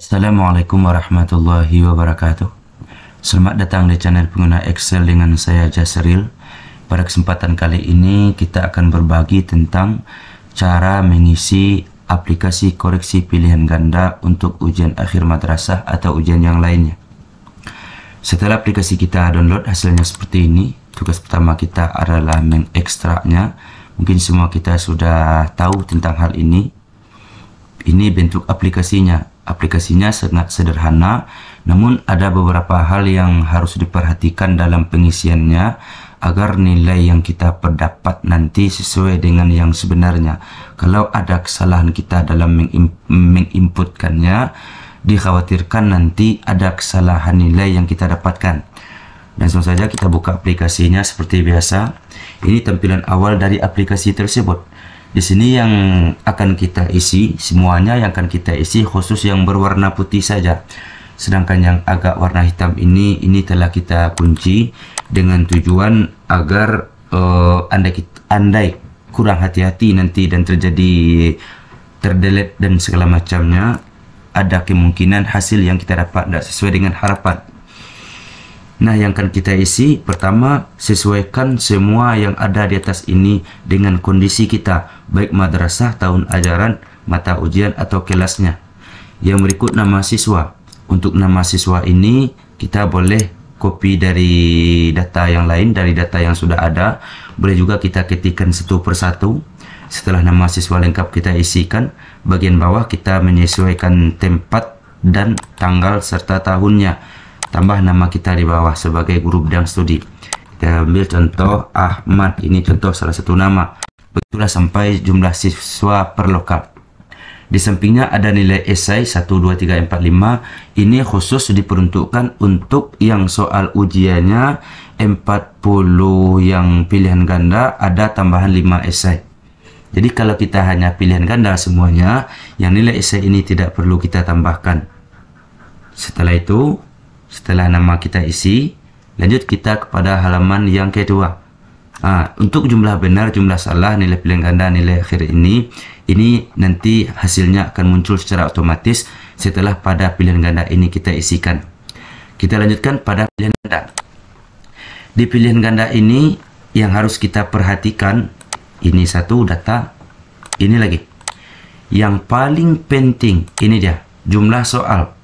Assalamualaikum warahmatullahi wabarakatuh. Selamat datang di channel pengguna Excel dengan saya Jasril. Pada kesempatan kali ini kita akan berbagi tentang cara mengisi aplikasi koreksi pilihan ganda untuk ujian akhir madrasah atau ujian yang lainnya. Setelah aplikasi kita download, hasilnya seperti ini. Tugas pertama kita adalah mengekstraknya. Mungkin semua kita sudah tahu tentang hal ini. Ini bentuk aplikasinya. Aplikasinya sangat sederhana, namun ada beberapa hal yang harus diperhatikan dalam pengisiannya agar nilai yang kita perdapat nanti sesuai dengan yang sebenarnya. Kalau ada kesalahan kita dalam menginputkannya, dikhawatirkan nanti ada kesalahan nilai yang kita dapatkan. Langsung saja kita buka aplikasinya seperti biasa. Ini tampilan awal dari aplikasi tersebut. Di sini yang akan kita isi, semuanya yang akan kita isi khusus yang berwarna putih saja. Sedangkan yang agak warna hitam ini telah kita kunci dengan tujuan agar andai kurang hati-hati nanti dan terjadi terdelete dan segala macamnya, ada kemungkinan hasil yang kita dapat tidak sesuai dengan harapan. Nah, yang akan kita isi pertama, sesuaikan semua yang ada di atas ini dengan kondisi kita, baik madrasah, tahun ajaran, mata ujian atau kelasnya. Yang berikut nama siswa. Untuk nama siswa ini kita boleh copy dari data yang lain, dari data yang sudah ada. Boleh juga kita ketikkan satu persatu. Setelah nama siswa lengkap kita isikan, bagian bawah kita menyesuaikan tempat dan tanggal serta tahunnya. Tambah nama kita di bawah sebagai guru bidang studi. Kita ambil contoh Ahmad, ini contoh salah satu nama. Begitulah sampai jumlah siswa per lokal. Di sampingnya ada nilai esai 1, 2, 3, 4, 5. Ini khusus diperuntukkan untuk yang soal ujiannya 40 yang pilihan ganda, ada tambahan 5 esai. Jadi kalau kita hanya pilihan ganda semuanya, yang nilai esai ini tidak perlu kita tambahkan. Setelah itu, setelah nama kita isi, lanjut kita kepada halaman yang kedua. Untuk jumlah benar, jumlah salah, nilai pilihan ganda, nilai akhir ini nanti hasilnya akan muncul secara otomatis setelah pada pilihan ganda ini kita isikan. Kita lanjutkan pada pilihan ganda. Di pilihan ganda ini yang harus kita perhatikan, ini satu data, ini lagi. Yang paling penting, ini dia, jumlah soal.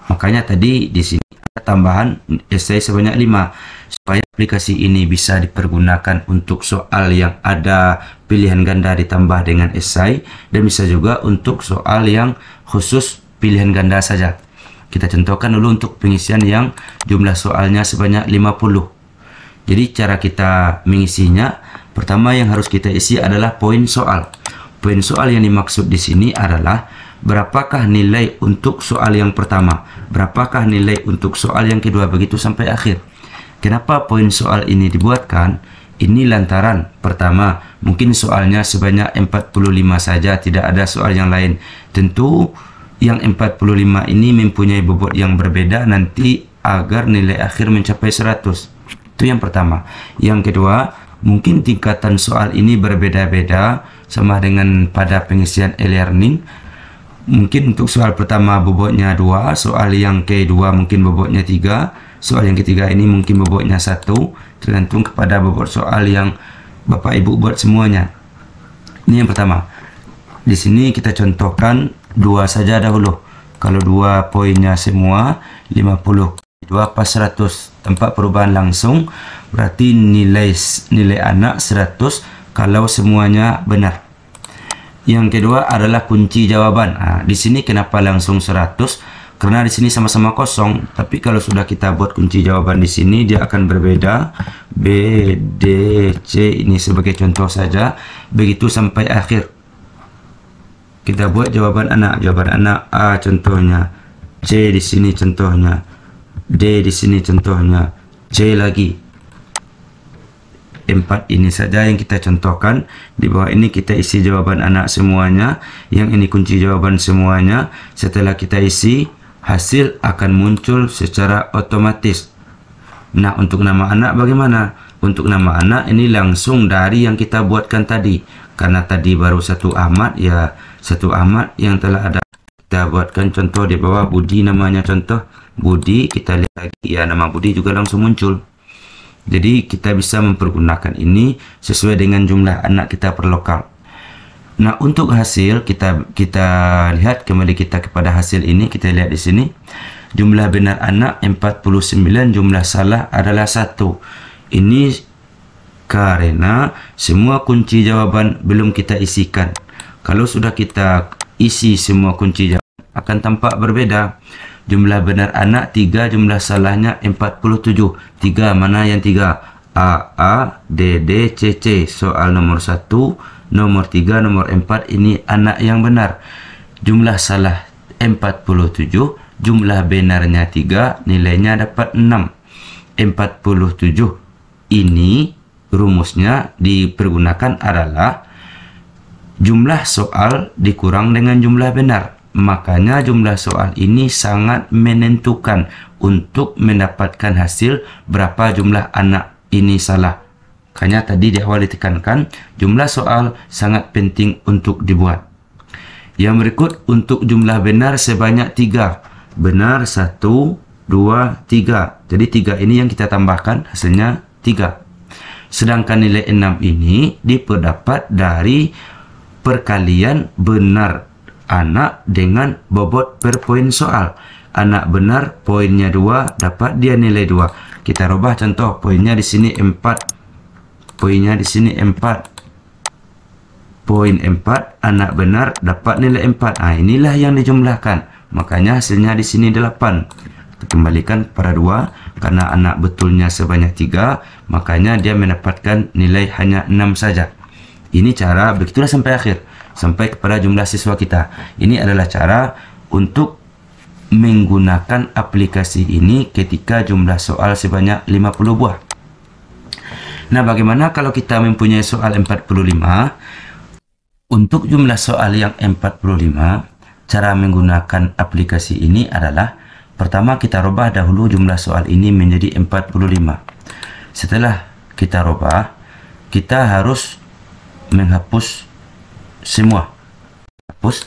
Makanya tadi di sini tambahan esai sebanyak 5 supaya aplikasi ini bisa dipergunakan untuk soal yang ada pilihan ganda ditambah dengan esai, dan bisa juga untuk soal yang khusus pilihan ganda saja. Kita contohkan dulu untuk pengisian yang jumlah soalnya sebanyak 50. Jadi cara kita mengisinya, pertama yang harus kita isi adalah poin soal. Poin soal yang dimaksud di sini adalah berapakah nilai untuk soal yang pertama, berapakah nilai untuk soal yang kedua, begitu sampai akhir. Kenapa poin soal ini dibuatkan? Ini lantaran pertama, mungkin soalnya sebanyak 45 saja, tidak ada soal yang lain. Tentu yang 45 ini mempunyai bobot yang berbeda nanti agar nilai akhir mencapai 100. Itu yang pertama. Yang kedua, mungkin tingkatan soal ini berbeda-beda sama dengan pada pengisian e-learning. Mungkin untuk soal pertama bobotnya 2, soal yang kedua mungkin bobotnya 3, soal yang ketiga ini mungkin bobotnya 1, tergantung kepada bobot soal yang Bapak Ibu buat semuanya. Ini yang pertama. Di sini kita contohkan 2 saja dahulu. Kalau 2 poinnya semua 50, 2 pas 100, tanpa perubahan langsung, berarti nilai anak 100 kalau semuanya benar. Yang kedua adalah kunci jawaban. Di sini kenapa langsung 100? Karena di sini sama-sama kosong. Tapi kalau sudah kita buat kunci jawaban di sini, dia akan berbeda. B, D, C ini sebagai contoh saja. Begitu sampai akhir. Kita buat jawaban anak. Jawaban anak A contohnya. C di sini contohnya. D di sini contohnya. C lagi. 4 ini saja yang kita contohkan. Di bawah ini kita isi jawaban anak semuanya, yang ini kunci jawaban semuanya. Setelah kita isi, hasil akan muncul secara otomatis. Nah, untuk nama anak bagaimana? Untuk nama anak ini langsung dari yang kita buatkan tadi. Karena tadi baru satu Ahmad, ya satu Ahmad yang telah ada Kita buatkan contoh di bawah. Budi namanya, contoh Budi. Kita lihat lagi ya, nama Budi juga langsung muncul. Jadi kita bisa mempergunakan ini sesuai dengan jumlah anak kita per lokal. Nah, untuk hasil kita lihat kembali kita kepada hasil ini. Kita lihat di sini. Jumlah benar anak 49, jumlah salah adalah 1. Ini karena semua kunci jawaban belum kita isikan. Kalau sudah kita isi semua kunci jawaban, akan tampak berbeda. Jumlah benar anak 3, jumlah salahnya 47. 3 mana yang 3? A, D, C, C. Soal nomor 1, nomor 3, nomor 4 ini anak yang benar. Jumlah salah 47, jumlah benarnya 3, nilainya dapat 6. 47 ini rumusnya dipergunakan adalah jumlah soal dikurang dengan jumlah benar. Makanya jumlah soal ini sangat menentukan untuk mendapatkan hasil berapa jumlah anak ini salah. Makanya tadi di awal ditekankan jumlah soal sangat penting untuk dibuat. Yang berikut untuk jumlah benar sebanyak 3. Benar 1, 2, 3. Jadi 3 ini yang kita tambahkan, hasilnya 3. Sedangkan nilai 6 ini diperdapat dari perkalian benar anak dengan bobot per poin soal. Anak benar poinnya 2, dapat dia nilai 2. Kita rubah contoh, poinnya di sini 4. Poinnya di sini 4. Poin 4, anak benar dapat nilai 4. Nah, inilah yang dijumlahkan. Makanya hasilnya di sini 8. Kita kembalikan pada 2 karena anak betulnya sebanyak 3, makanya dia mendapatkan nilai hanya 6 saja. Ini cara, begitulah sampai akhir, sampai kepada jumlah siswa kita. Ini adalah cara untuk menggunakan aplikasi ini ketika jumlah soal sebanyak 50 buah. Nah, bagaimana kalau kita mempunyai soal 45? Untuk jumlah soal yang 45, cara menggunakan aplikasi ini adalah pertama kita rubah dahulu jumlah soal ini menjadi 45. Setelah kita rubah, kita harus menghapus semua. Hapus.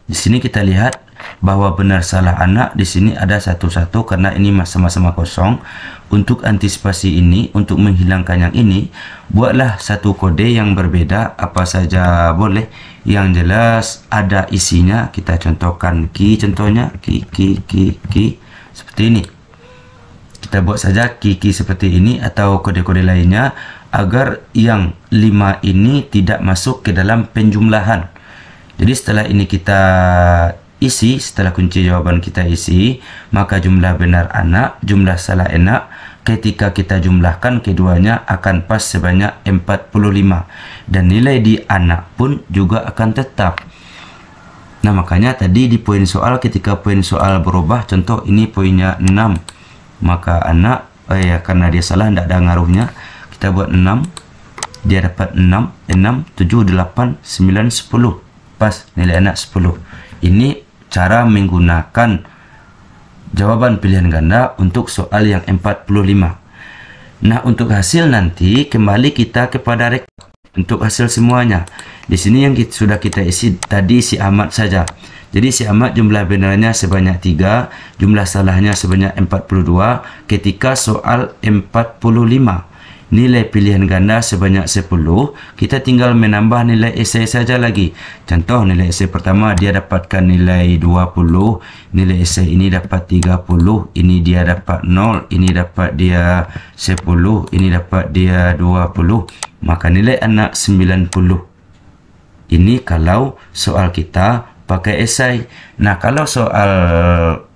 Di sini kita lihat bahwa benar salah anak di sini ada satu-satu karena ini sama-sama kosong. Untuk antisipasi ini, untuk menghilangkan yang ini, buatlah satu kode yang berbeda, apa saja boleh. Yang jelas ada isinya. Kita contohkan key, contohnya key seperti ini. Kita buat saja key seperti ini atau kode-kode lainnya agar yang 5 ini tidak masuk ke dalam penjumlahan. Jadi setelah ini kita isi, setelah kunci jawaban kita isi, maka jumlah benar anak, jumlah salah anak, ketika kita jumlahkan keduanya akan pas sebanyak 45. Dan nilai di anak pun juga akan tetap. Nah, makanya tadi di poin soal, ketika poin soal berubah, contoh ini poinnya 6, maka anak, karena dia salah, tidak ada ngaruhnya, kita buat 6, dia dapat 6, 7, 8, 9, 10. Pas, nilai anak 10. Ini cara menggunakan jawaban pilihan ganda untuk soal yang 45. Nah, untuk hasil nanti kembali kita kepada rekap untuk hasil semuanya. Di sini yang sudah kita isi tadi si Ahmad saja. Jadi si Ahmad jumlah benarnya sebanyak 3, jumlah salahnya sebanyak 42 ketika soal 45. Nilai pilihan ganda sebanyak 10, kita tinggal menambah nilai esai saja lagi. Contoh nilai esai pertama dia dapatkan nilai 20, nilai esai ini dapat 30, ini dia dapat 0, ini dapat dia 10, ini dapat dia 20, maka nilai anak 90. Ini kalau soal kita pakai esai. Nah, kalau soal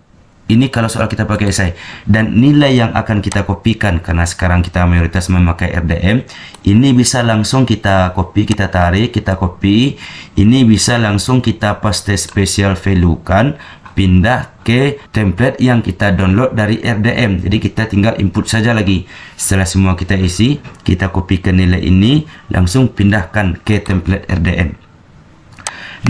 kita pakai esai dan nilai yang akan kita kopikan, karena sekarang kita mayoritas memakai RDM, ini bisa langsung kita copy, kita tarik, kita copy, ini bisa langsung kita paste special value kan, pindah ke template yang kita download dari RDM. Jadi kita tinggal input saja lagi. Setelah semua kita isi, kita kopikan nilai ini, langsung pindahkan ke template RDM.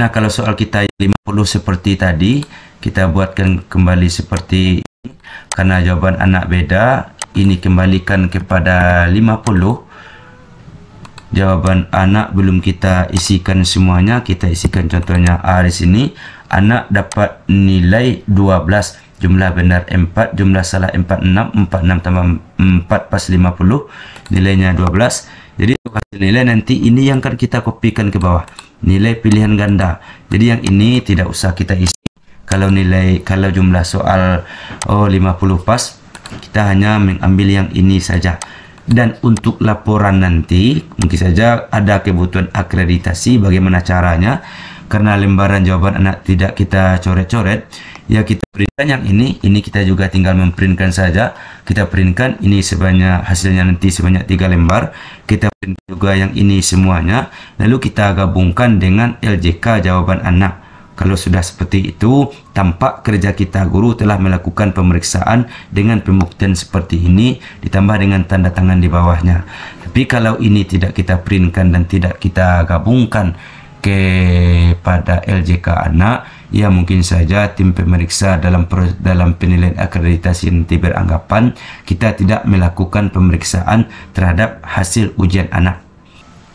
Nah, kalau soal kita 50 seperti tadi, kita buatkan kembali seperti ini. Karena jawaban anak beda, ini kembalikan kepada 50. Jawaban anak belum kita isikan semuanya, kita isikan contohnya A di sini. anak dapat nilai 12, jumlah benar 4, jumlah salah 46, 46 tambah 4 pas 50, nilainya 12. Jadi untuk hasil nilai nanti ini yang akan kita kopikan ke bawah, nilai pilihan ganda. Jadi yang ini tidak usah kita isi. Kalau jumlah soal 50 pas, kita hanya mengambil yang ini saja. Dan untuk laporan nanti mungkin saja ada kebutuhan akreditasi. Bagaimana caranya? Karena lembaran jawaban anak tidak kita coret-coret, ya kita printkan yang ini kita juga tinggal memprintkan saja. Kita printkan ini sebanyak, hasilnya nanti sebanyak 3 lembar. Kita print juga yang ini semuanya, lalu kita gabungkan dengan LJK jawaban anak. Kalau sudah seperti itu, tampak kerja kita guru telah melakukan pemeriksaan dengan pembuktian seperti ini, ditambah dengan tanda tangan di bawahnya. Tapi kalau ini tidak kita printkan dan tidak kita gabungkan kepada LJK anak, ya mungkin saja tim pemeriksa dalam penilaian akreditasi nanti beranggapan kita tidak melakukan pemeriksaan terhadap hasil ujian anak.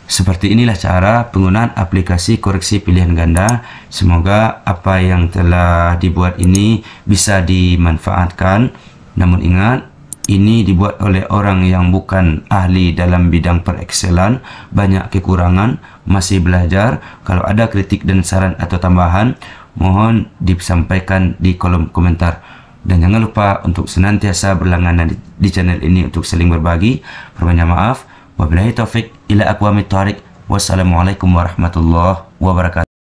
Seperti inilah cara penggunaan aplikasi koreksi pilihan ganda. Semoga apa yang telah dibuat ini bisa dimanfaatkan. Namun ingat, ini dibuat oleh orang yang bukan ahli dalam bidang per-Excelan, banyak kekurangan, masih belajar. Kalau ada kritik dan saran atau tambahan, mohon disampaikan di kolom komentar. Dan jangan lupa untuk senantiasa berlangganan di channel ini untuk saling berbagi. Perbanyak maaf. Wabillahi taufik ila aqwamit thariq. Wassalamualaikum warahmatullahi wabarakatuh.